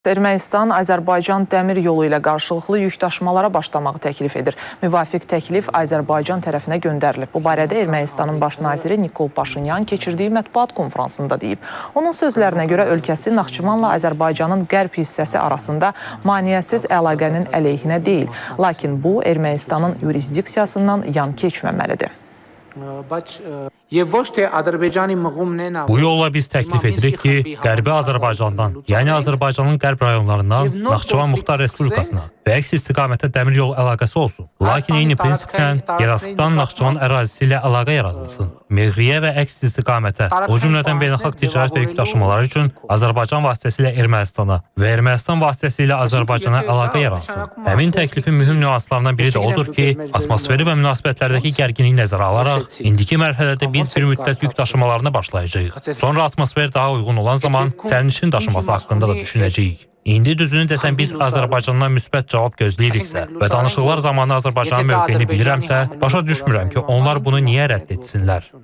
Ermənistan Azərbaycan dəmir yolu ilə qarşılıqlı yükdaşımalara başlamağı təklif edir. Müvafiq təklif Azərbaycan tərəfinə göndərilib. Bu barədə Ermənistanın baş naziri Nikol Paşinyan keçirdiyi mətbuat konfransında deyib. Onun sözlərinə görə ölkəsi Naxçıvanla Azərbaycanın qərb hissəsi arasında maneəsiz əlaqənin əleyhinə deyil. Lakin bu Ermənistanın yurisdiksiyasından yan keçməməlidir. Bu yolla biz təklif edirik ki, Qərbi Azərbaycandan, yəni Azərbaycanın qərb rayonlarından Naxçıvan Muxtar Respublikasına və əks istiqamətdə dəmir yol əlaqəsi olsun. Lakin eyni prinsiplə Yerasıqdan Naxçıvan ərazisi ilə əlaqə yaradılsın. Məğriyə və əks istiqamətə, o cümlədən beynəlxalq ticarət və yük daşımaları üçün Azərbaycan vasitəsilə Ermənistana və Ermənistan vasitəsilə Azərbaycana əlaqə yaransın. Həmin təklifin mühüm nüanslarından biri də odur ki, atmosferi və münasibətlərdəki gərginliyi nəzərə alaraq, indiki mərhələdə biz bir müddət yük daşımalarına başlayacağıq. Sonra atmosfer daha uyğun olan zaman sərnişin daşıması haqqında da düşünəcəyik. İndi düzünü desəm biz Azərbaycandan müsbət cavab gözləyiriksə və danışıqlar zamanı Azərbaycanın mövqeyini bilirəmsə, başa düşmürəm ki, onlar bunu niyə rədd etsinlər.